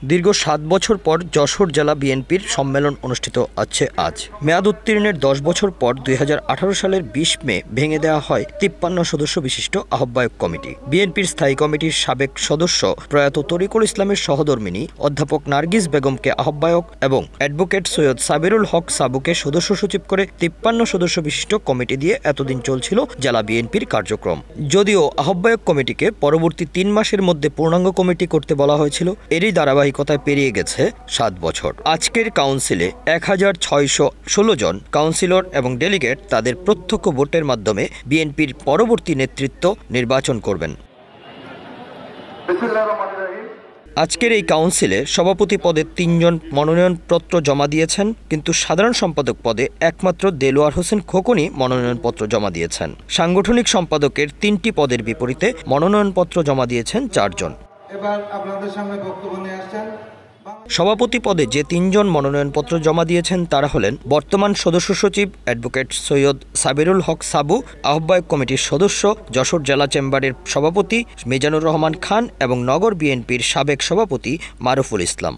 দীর্ঘ ৭ বছর পর যশোর জেলা বিএনপির সম্মেলন অনুষ্ঠিত হচ্ছে আজ। মেয়াদ উত্তীর্ণের ১০ বছর পর ২০১৮ সালের ২০ মে ভেঙে দেওয়া হয় ৫৩ সদস্য বিশিষ্ট আহ্বায়ক কমিটি। বিএনপির স্থায়ী কমিটির সাবেক সদস্য প্রয়াত তরিকুল ইসলামের সহধর্মিণী অধ্যাপক নার্গিস বেগমকে আহ্বায়ক এবং অ্যাডভোকেট সৈয়দ সাবিরুল হক সাবুকে সদস্য সচিব করে ৫৩ সদস্য বিশিষ্ট কমিটি দিয়ে এতদিন চলছিল জেলা বিএনপির কার্যক্রম। যদিও আহ্বায়ক কমিটিকে পরবর্তী ৩ মাসের মধ্যে পূর্ণাঙ্গ কমিটি করতে বলা হয়েছিল, এরই ধারাবাহিকতায় পেরিয়ে গেছে ৭ বছর। আজকের কাউন্সিলে ১৬১৬ জন কাউন্সিলর এবং ডেলিগেট তাদের প্রত্যক্ষ ভোটের মাধ্যমে বিএনপির পরবর্তী নেতৃত্ব নির্বাচন করবেন। আজকের এই কাউন্সিলে সভাপতি পদে ৩ জন মনোনয়নপত্র জমা দিয়েছেন, কিন্তু সাধারণ সম্পাদক পদে একমাত্র দেলোয়ার হোসেন খোকনই মনোনয়নপত্র জমা দিয়েছেন। সাংগঠনিক সম্পাদকের ৩টি পদের বিপরীতে মনোনয়নপত্র জমা দিয়েছেন ৪ জন। এবার আপনাদের সামনে বক্তব্য নিয়ে আসছেন। সভাপতি পদে যে ৩ জন মনোনয়নপত্র জমা দিয়েছেন তারা হলেন বর্তমান সদস্য সচিব অ্যাডভোকেট সৈয়দ সাবিরুল হক সাবু, আহ্বায়ক কমিটির সদস্য যশোর জেলা চেম্বারের সভাপতি মিজানুর রহমান খান এবং নগর বিএনপির সাবেক সভাপতি মারুফুল ইসলাম।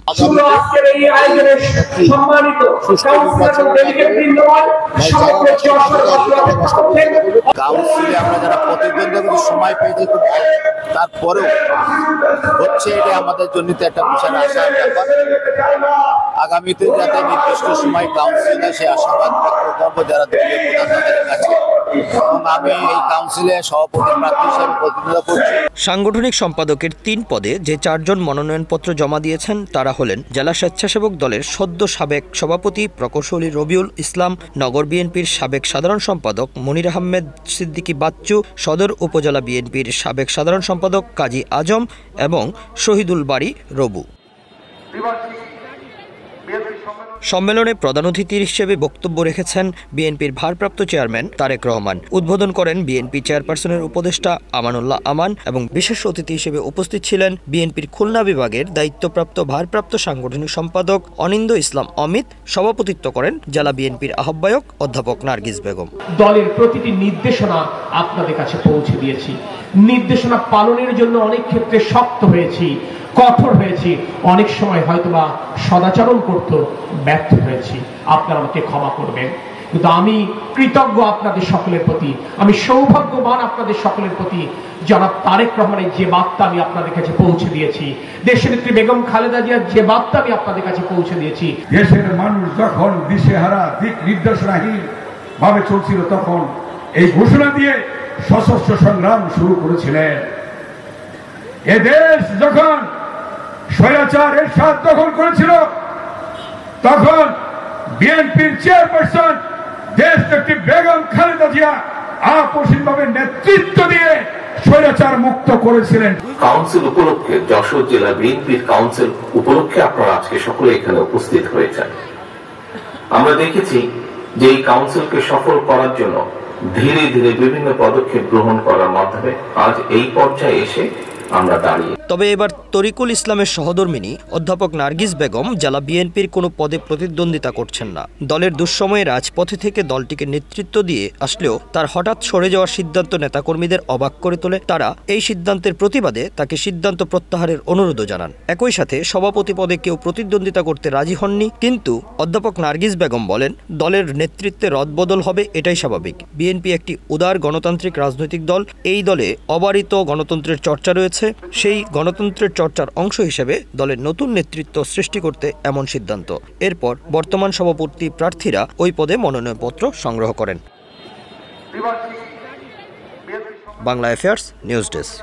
কাউন্সিলে আমরা যারা প্রতিদ্বন্দ্বী সময় পেয়েছি তারপরেও হচ্ছে, এটা আমাদের জন্য একটা বিশাল আশার ব্যাপার। আগামীতে যাতে নির্দিষ্ট সময় কাউন্সিলে সে আশাবাদ ব্যক্ত করবো যারা দলীয় প্রধানদের কাছে, এবং আমি এই কাউন্সিলে সভাপতি প্রার্থী হিসেবে প্রতিদ্বন্দ্বিতা করছি। সাংগঠনিক সম্পাদকের ৩ পদে যে ৪ জন মনোনয়নপত্র জমা দিয়েছেন তারা হলেন জেলা স্বেচ্ছাসেবক দলের সদ্য সাবেক সভাপতি প্রকৌশলী রবিউল ইসলাম, নগর বিএনপির সাবেক সাধারণ সম্পাদক মনির আহমেদ সিদ্দিকী বাচ্চু, সদর উপজেলা বিএনপির সাবেক সাধারণ সম্পাদক কাজী আজম এবং শহীদুল বাড়ি রবু। সম্মেলনে প্রধান অতিথি হিসেবে বক্তব্য রেখেছেন বিএনপির ভারপ্রাপ্ত চেয়ারম্যান তারেক রহমান। উদ্বোধন করেন বিএনপি চেয়ারপারসনের উপদেষ্টা আমানুল্লাহ আমান এবং বিশেষ অতিথি হিসেবে উপস্থিত ছিলেন বিএনপির খুলনা বিভাগের দায়িত্বপ্রাপ্ত ভারপ্রাপ্ত সাংগঠনিক সম্পাদক অনিন্দ ইসলাম অমিত। সভাপতিত্ব করেন জেলা বিএনপির আহ্বায়ক অধ্যাপক নার্গিস বেগম। দলের প্রতিটি নির্দেশনা আপনাদের কাছে পৌঁছে দিয়েছি। নির্দেশনা পালনের জন্য অনেক ক্ষেত্রে শক্ত হয়েছি, কঠোর হয়েছি, অনেক সময় হয়তোবা সদাচরণ করতে ব্যর্থ হয়েছি। আপনারা আমাকে ক্ষমা করবেন, কিন্তু আমি কৃতজ্ঞ আপনাদের সকলের প্রতি, আমি সৌভাগ্যবান আপনাদের সকলের প্রতি। জনাব তারেক রহমানের যে বার্তা আমি আপনাদের কাছে পৌঁছে দিয়েছি, দেশনেত্রী বেগম খালেদা জিয়ার যে বার্তা আমি আপনাদের কাছে পৌঁছে দিয়েছি, দেশের মানুষ যখন দিশেহারা, দিক নির্দেশনাহীন ভাবে চলছিল, তখন এই ঘোষণা দিয়ে সশস্ত্র সংগ্রাম শুরু করেছিলেন। এ দেশ যখন স্বৈরাচার এরশাদ দখল করেছিল, তখন বিএনপির চেয়ারপারসন দেশনেত্রী বেগম খালেদা জিয়া আপসীনভাবে নেতৃত্ব দিয়ে স্বৈরাচার মুক্ত করেছিলেন। কাউন্সিল উপলক্ষে, যশোর জেলা বিএনপির কাউন্সিল উপলক্ষে আপনারা আজকে সকলে এখানে উপস্থিত হয়েছেন। আমরা দেখেছি যে এই কাউন্সিলকে সফল করার জন্য ধীরে ধীরে বিভিন্ন পদক্ষেপ গ্রহণ করার মাধ্যমে আজ এই পর্যায়ে এসে আমরা দাঁড়িয়ে। তবে এবার তরিকুল ইসলামের সহধর্মিণী অধ্যাপক নার্গিস বেগম জেলা বিএনপির কোনো পদে প্রতিদ্বন্দ্বিতা করছেন না। দলের দুঃসময়ে রাজপথে থেকে দলটিকে নেতৃত্ব দিয়ে আসলেও তার হঠাৎ সরে যাওয়ার সিদ্ধান্ত নেতাকর্মীদের অবাক করে তোলে। তারা এই সিদ্ধান্তের প্রতিবাদে তাকে সিদ্ধান্ত প্রত্যাহারের অনুরোধও জানান। একই সাথে সভাপতি পদে কেউ প্রতিদ্বন্দ্বিতা করতে রাজি হননি, কিন্তু অধ্যাপক নার্গিস বেগম বলেন দলের নেতৃত্বে রদবদল হবে, এটাই স্বাভাবিক। বিএনপি একটি উদার গণতান্ত্রিক রাজনৈতিক দল, এই দলে অবারিত গণতন্ত্রের চর্চা রয়েছে। সেই গণতন্ত্রের চর্চার অংশ হিসেবে দলের নতুন নেতৃত্ব সৃষ্টি করতে এমন সিদ্ধান্ত। এরপর বর্তমান সভাপতি প্রার্থীরা ওই পদে মনোনয়নপত্র সংগ্রহ করেন। Bangla affairs news desk.